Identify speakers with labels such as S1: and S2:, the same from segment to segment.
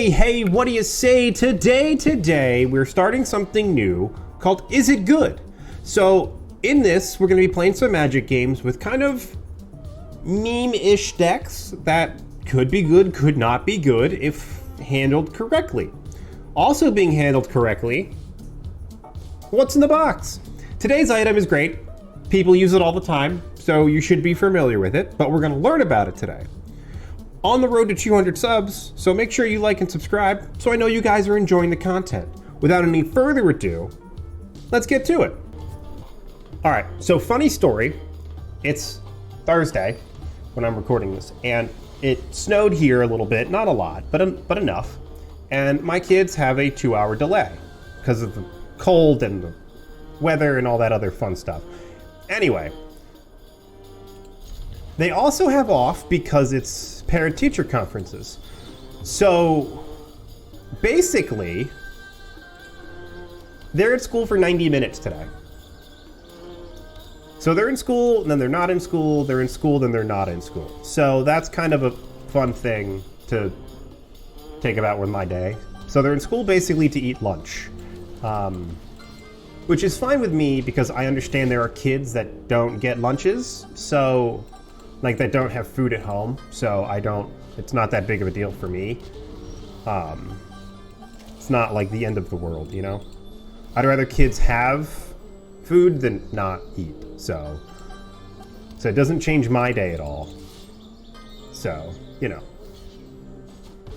S1: Hey, what do you say? Today, we're starting something new called Is It Good? So, in this, we're going to be playing some Magic games with kind of meme-ish decks that could be good, could not be good if handled correctly. Also being handled correctly, what's in the box? Today's item is great. People use it all the time, so you should be familiar with it, but we're going to learn about it today. On the road to 200 subs, so make sure you like and subscribe so I know you guys are enjoying the content. Without any further ado, let's get to it. All right, so funny story. It's Thursday when I'm recording this, and it snowed here a little bit, not a lot, but enough. And my kids have a 2-hour delay because of the cold and the weather and all that other fun stuff. Anyway, they also have off because it's parent-teacher conferences. So basically, they're at school for 90 minutes today. So they're in school, and then they're not in school, they're in school, then they're not in school. So that's kind of a fun thing to take about with my day. So they're in school basically to eat lunch. Which is fine with me because I understand there are kids that don't get lunches. So, like, that don't have food at home. So it's not that big of a deal for me. It's not like the end of the world, you know? I'd rather kids have food than not eat. So it doesn't change my day at all. So, you know.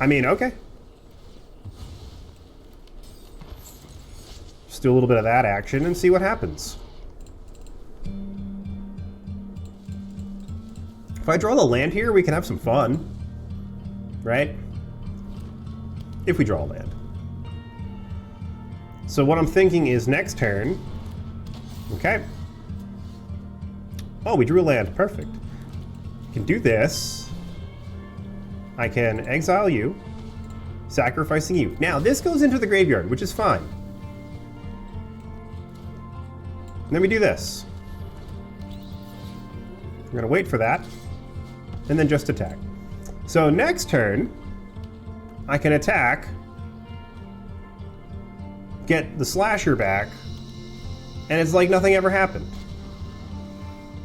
S1: I mean, okay. Just do a little bit of that action and see what happens. If I draw the land here, we can have some fun. Right? If we draw a land. So what I'm thinking is next turn. Okay. Oh, we drew a land. Perfect. I can do this. I can exile you, sacrificing you. Now, this goes into the graveyard, which is fine. And then we do this. I'm going to wait for that, and then just attack. So next turn, I can attack, get the slasher back, and it's like nothing ever happened.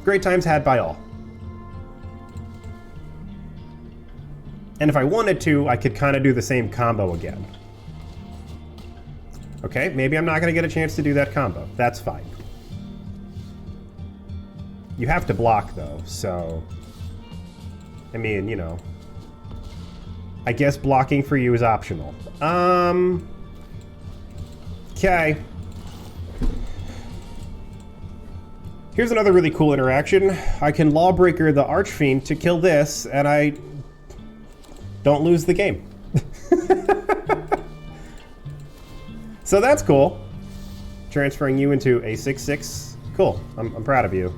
S1: Great times had by all. And if I wanted to, I could kind of do the same combo again. Okay, maybe I'm not going to get a chance to do that combo. That's fine. You have to block, though, so... I mean, you know... I guess blocking for you is optional. Okay. Here's another really cool interaction. I can Lawbreaker the Archfiend to kill this, and I don't lose the game. So that's cool. Transferring you into a 6/6. Cool. I'm proud of you.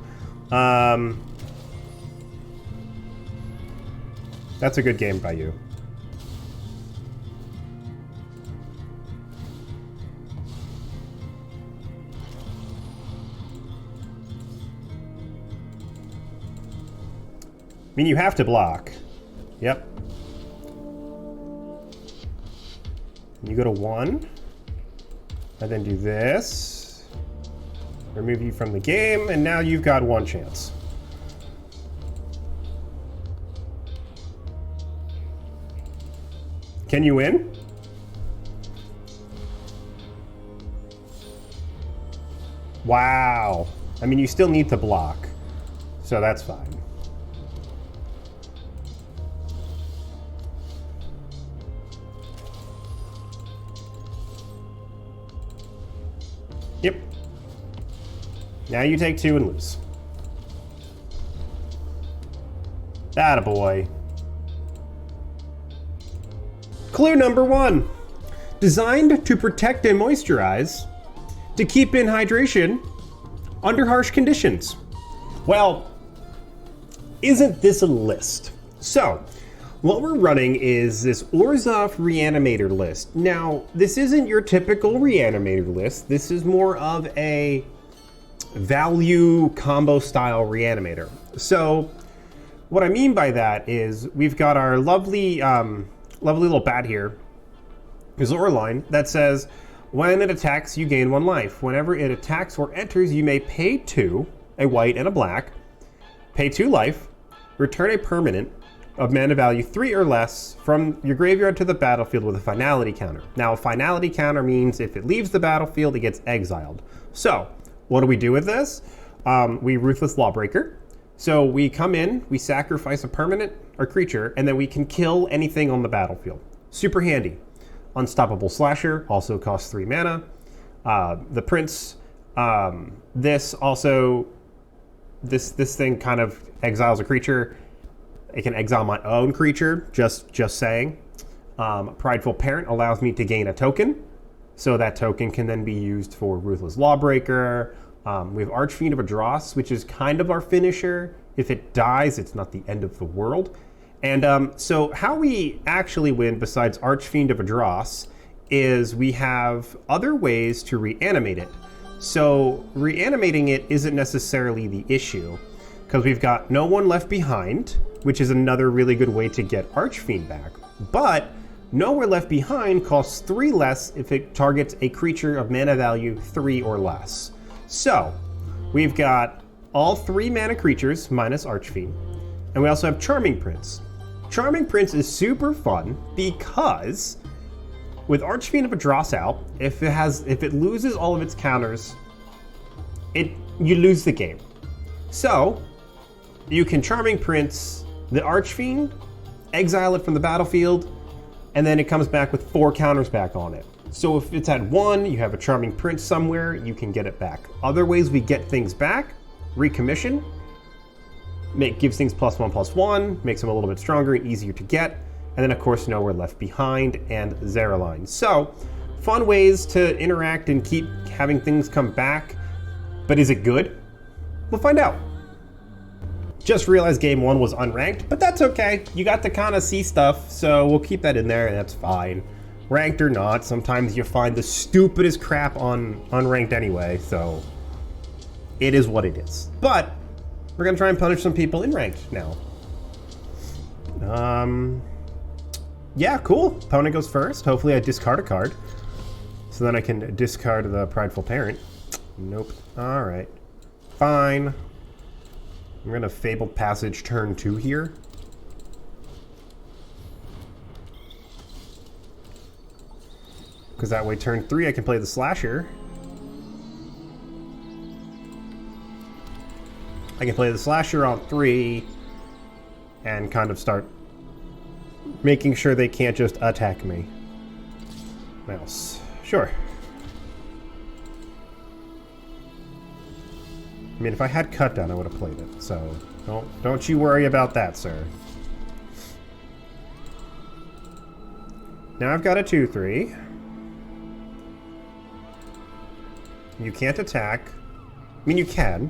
S1: That's a good game by you. I mean, you have to block. Yep. You go to 1, and then do this. Remove you from the game, and now you've got 1 chance. Can you win? Wow. I mean, you still need to block, so that's fine. Yep. Now you take 2 and lose. Attaboy. Clue number 1. Designed to protect and moisturize, to keep in hydration under harsh conditions. Well, isn't this a list? So, what we're running is this Orzhov Reanimator list. Now, this isn't your typical Reanimator list. This is more of a value combo style Reanimator. So, what I mean by that is we've got our lovely little bat here Zoraline that says, when it attacks, you gain 1 life. Whenever it attacks or enters, you may pay 2, a white and a black, pay 2 life, return a permanent of mana value 3 or less from your graveyard to the battlefield with a finality counter. Now, a finality counter means if it leaves the battlefield, it gets exiled. So, what do we do with this? We Ruthless Lawbringer. So we come in, we sacrifice a permanent or creature, and then we can kill anything on the battlefield. Super handy. Unstoppable Slasher also costs 3 mana. The Prince, this thing kind of exiles a creature. It can exile my own creature, just saying. Prideful Parent allows me to gain a token. So that token can then be used for Ruthless Lawbreaker. We have Archfiend of a Dross, which is kind of our finisher. If it dies, it's not the end of the world. And so how we actually win, besides Archfiend of a Dross, is we have other ways to reanimate it. So reanimating it isn't necessarily the issue, because we've got No One Left Behind, which is another really good way to get Archfiend back. But Nowhere Left Behind costs 3 less if it targets a creature of mana value 3 or less. So, we've got all 3 mana creatures minus Archfiend, and we also have Charming Prince. Charming Prince is super fun because with Archfiend of a Dross out, if it loses all of its counters, you lose the game. So, you can Charming Prince the Archfiend, exile it from the battlefield, and then it comes back with 4 counters back on it. So if it's at 1, you have a Charming Prince somewhere, you can get it back. Other ways we get things back: Recommission, gives things +1/+1, makes them a little bit stronger and easier to get, and then of course Nowhere Left Behind and Zoraline. So, fun ways to interact and keep having things come back, but is it good? We'll find out. Just realized game 1 was unranked, but that's okay. You got to kind of see stuff, so we'll keep that in there and that's fine. Ranked or not, sometimes you find the stupidest crap on unranked anyway, so it is what it is. But we're gonna try and punish some people in ranked now. Yeah, cool. Opponent goes first. Hopefully I discard a card, so then I can discard the Prideful Parent. Nope. All right. Fine. I'm gonna Fabled Passage turn 2 here. Because that way turn 3 I can play the Slasher. I can play the Slasher on 3 and kind of start making sure they can't just attack me. Mouse. Sure. I mean, if I had Cut Down, I would have played it, so don't you worry about that, sir. Now I've got a 2/3. You can't attack. I mean, you can.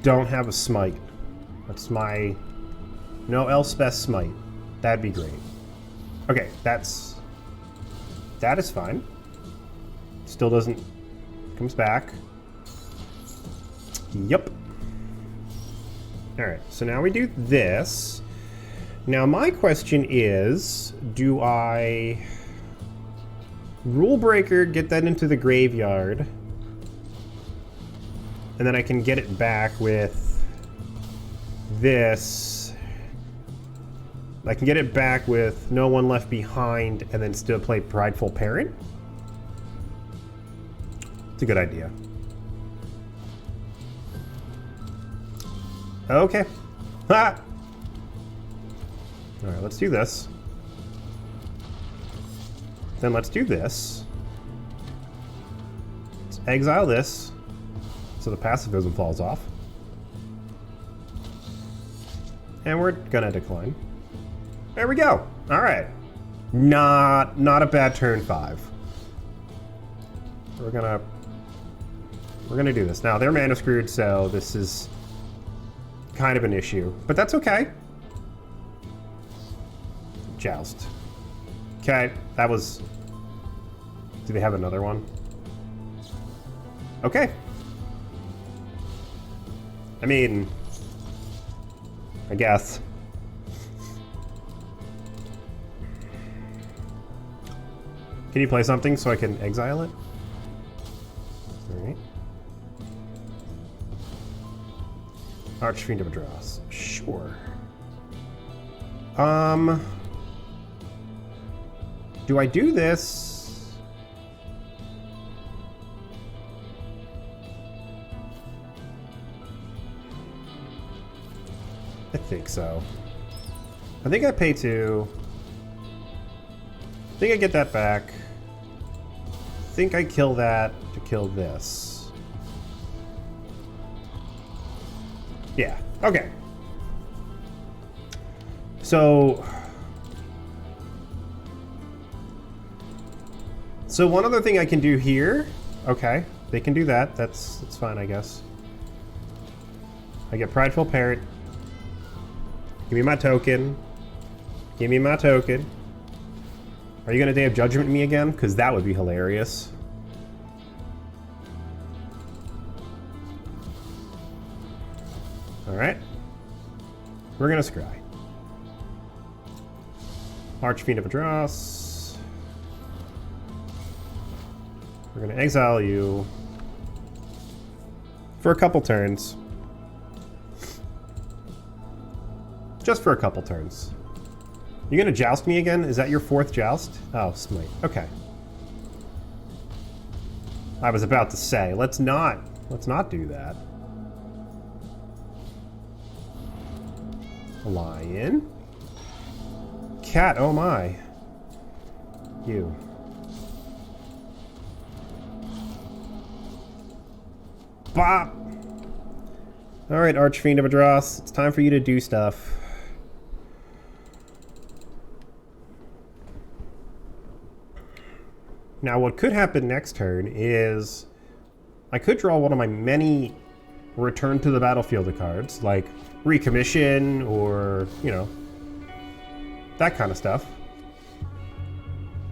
S1: Don't have a Smite. That's my... No Elspeth Smite. That'd be great. Okay, that is fine. Still doesn't... Comes back. Yep. Alright, so now we do this. Now my question is, do I Rule Breaker, get that into the graveyard, and then I can get it back with this. I can get it back with No One Left Behind and then still play Prideful Parent? It's a good idea. Okay. Ha! Alright, let's do this. Then let's do this. Let's exile this, so the pacifism falls off. And we're gonna decline. There we go. Alright. Not a bad turn 5. We're gonna do this. Now, they're mana screwed, so this is kind of an issue. But that's okay. Joust. Okay, that was... Do they have another one? Okay. I mean... I guess. Can you play something so I can exile it? Alright. Archfiend of Dross. Sure. Do I do this? I think so. I think I pay 2. I think I get that back. I think I kill that to kill this. Yeah, okay. So one other thing I can do here, okay, they can do that. That's fine, I guess. I get Prideful Parrot. Give me my token. Give me my token. Are you gonna Day of Judgment me again? Because that would be hilarious. All right. We're gonna scry. Archfiend of Dross. We're gonna exile you for a couple turns. Just for a couple turns. You gonna joust me again? Is that your 4th joust? Oh, smite. Okay. I was about to say, let's not do that. Lion. Cat, oh my. You. Bop! Alright, Archfiend of Dross, it's time for you to do stuff. Now, what could happen next turn is I could draw one of my many return to the battlefield cards, like Recommission or, you know, that kind of stuff.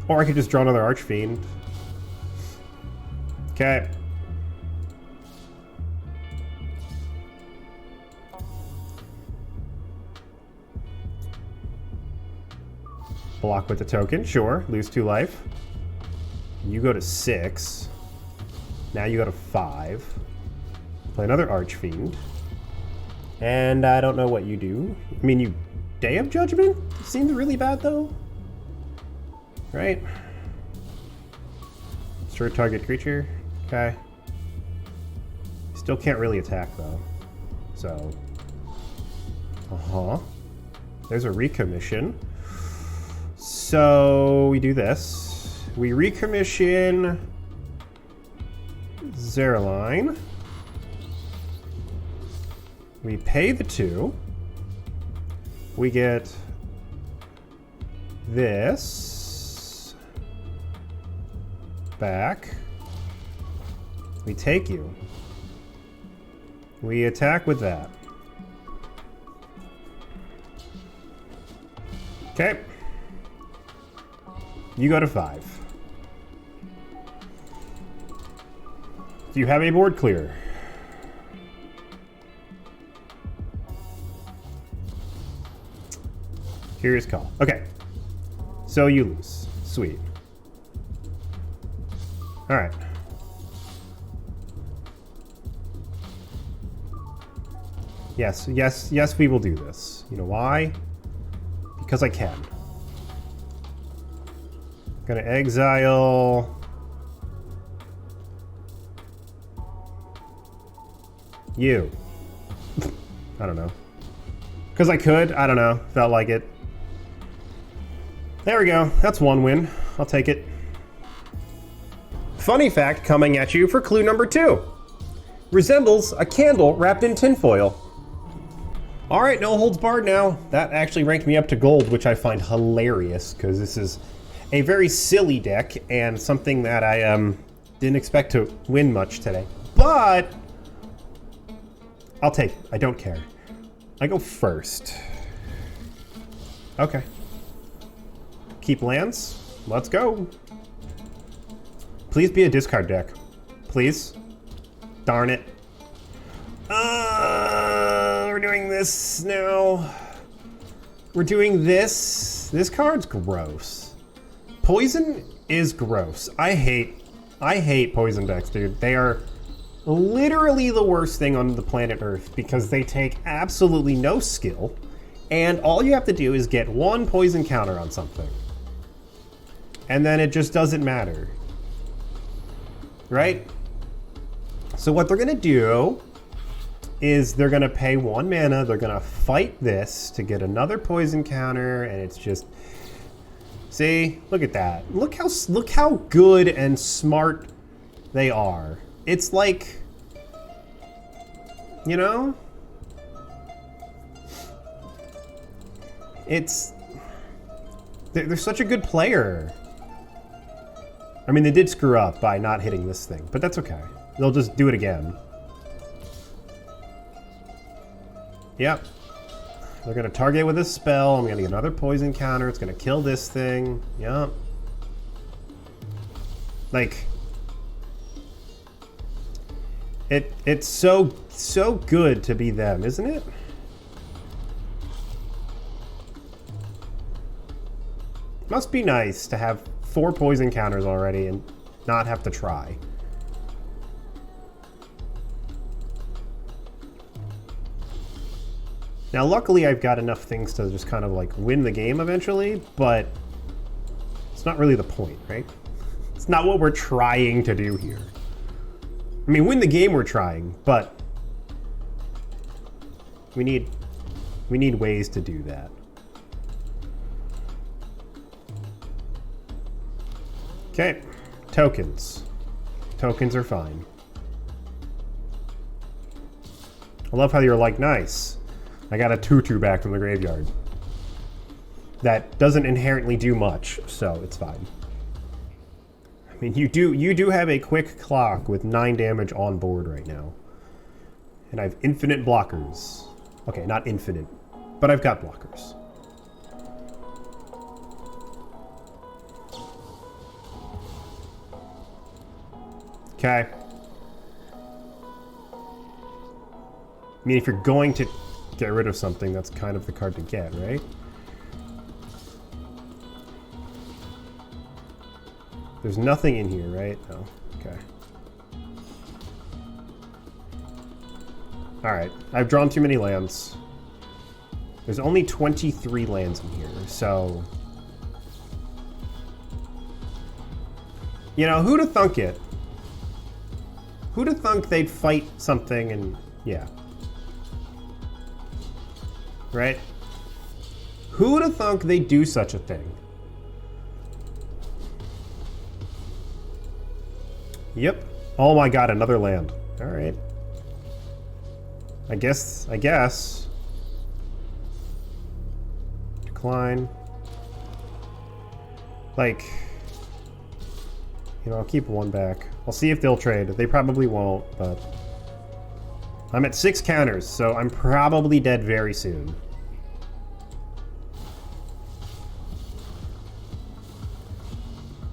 S1: Or I could just draw another Archfiend. Okay. Block with the token, sure. Lose 2 life. You go to 6. Now you go to 5. Play another Archfiend. And I don't know what you do. I mean, you Day of Judgment? Seems really bad, though. Right? Destroy target creature. Okay. Still can't really attack, though. So. Uh-huh. There's a Recommission. So we do this. We recommission Zoraline. We pay the 2. We get this back. We take you. We attack with that. Okay. You go to 5. Do you have a board clear? Curious call. Okay. So you lose. Sweet. Alright. Yes, yes, yes, we will do this. You know why? Because I can. Gonna exile you. I don't know. Because I could. I don't know. Felt like it. There we go. That's 1 win. I'll take it. Funny fact coming at you for clue number 2. Resembles a candle wrapped in tinfoil. Alright, no holds barred now. That actually ranked me up to gold, which I find hilarious, because this is a very silly deck, and something that I didn't expect to win much today. But I'll take it. I don't care. I go first. Okay. Keep lands. Let's go. Please be a discard deck. Please. Darn it. We're doing this now. We're doing this. This card's gross. Poison is gross. I hate poison decks, dude. They are literally the worst thing on the planet Earth because they take absolutely no skill, and all you have to do is get one poison counter on something. And then it just doesn't matter. Right? So what they're gonna do is they're gonna pay 1 mana, they're gonna fight this to get another poison counter, and it's just, see, look at that. Look how good and smart they are. It's like, you know, they're such a good player. I mean, they did screw up by not hitting this thing, but that's okay. They'll just do it again. Yep. They're gonna target with a spell. I'm gonna get another poison counter. It's gonna kill this thing. Yep. Like, it's so good to be them, isn't it? Must be nice to have 4 poison counters already and not have to try. Now, luckily, I've got enough things to just kind of like win the game eventually, but it's not really the point, right? It's not what we're trying to do here. I mean, win the game we're trying, but we need ways to do that. Okay, tokens. Tokens are fine. I love how you're like, nice. I got a tutu back from the graveyard. That doesn't inherently do much, so it's fine. I mean, you do have a quick clock with 9 damage on board right now. And I have infinite blockers. Okay, not infinite, but I've got blockers. Okay. I mean, if you're going to get rid of something, that's kind of the card to get, right? There's nothing in here, right? No. Okay. Alright. I've drawn too many lands. There's only 23 lands in here, so... You know, who'da thunk it? Who'da thunk they'd fight something and... yeah. Right? Who'da thunk they'd do such a thing? Yep. Oh my god, another land. Alright. I guess. Decline. Like... You know, I'll keep one back. I'll see if they'll trade. They probably won't, but... I'm at 6 counters, so I'm probably dead very soon.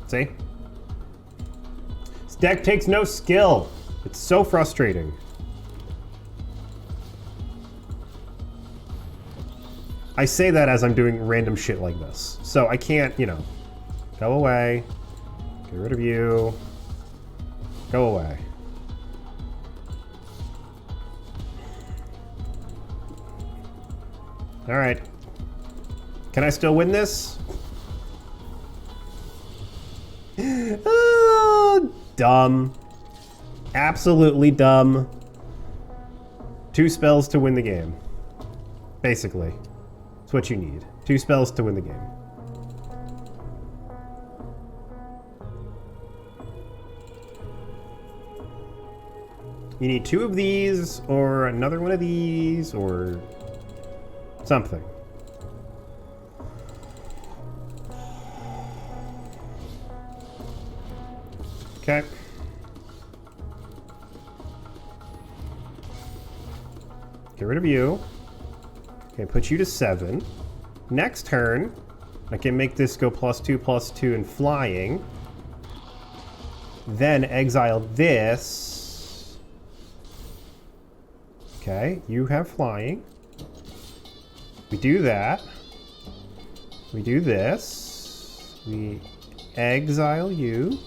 S1: See? This deck takes no skill. It's so frustrating. I say that as I'm doing random shit like this. So I can't, you know, go away. Get rid of you. Go away. All right. Can I still win this? Dumb. Absolutely dumb. 2 spells to win the game. Basically. That's what you need. 2 spells to win the game. You need 2 of these, or another one of these, or something. Okay. Get rid of you. Okay, put you to 7. Next turn, I can make this go +2/+2 in flying. Then exile this. Okay, you have flying. We do that. We do this. We exile you.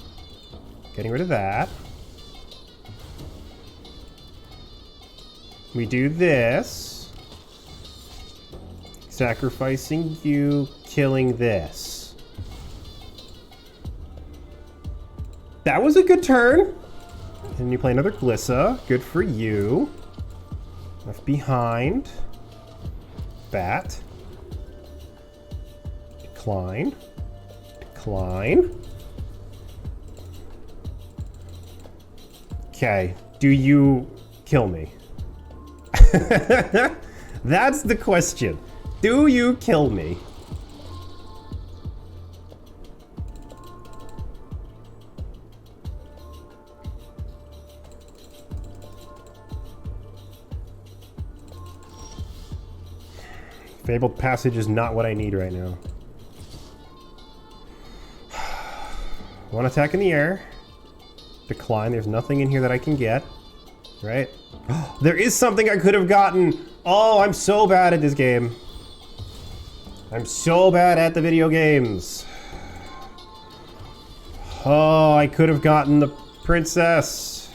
S1: Getting rid of that. We do this. Sacrificing you, killing this. That was a good turn. And you play another Glissa. Good for you. Left behind. Bat. Decline. Decline. Okay. Do you kill me? That's the question. Do you kill me? Fabled Passage is not what I need right now. One attack in the air. Decline. There's nothing in here that I can get. Right? There is something I could have gotten. Oh, I'm so bad at this game. I'm so bad at the video games. Oh, I could have gotten the princess.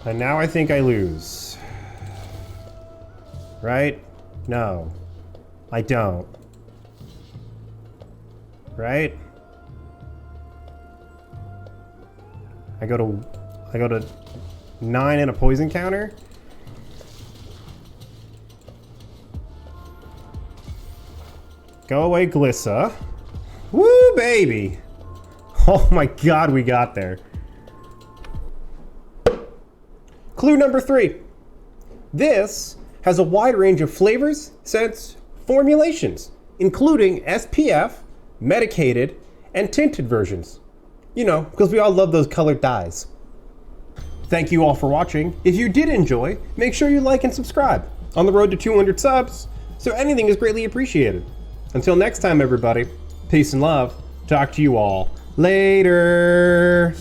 S1: And now I think I lose. Right? No. I don't. Right? I go to 9 and a poison counter. Go away, Glissa. Woo, baby! Oh my god, we got there. Clue number 3. This has a wide range of flavors, scents, formulations, including SPF, medicated, and tinted versions. You know, because we all love those colored dyes. Thank you all for watching. If you did enjoy, make sure you like and subscribe. On the road to 200 subs, so anything is greatly appreciated. Until next time, everybody, peace and love. Talk to you all later.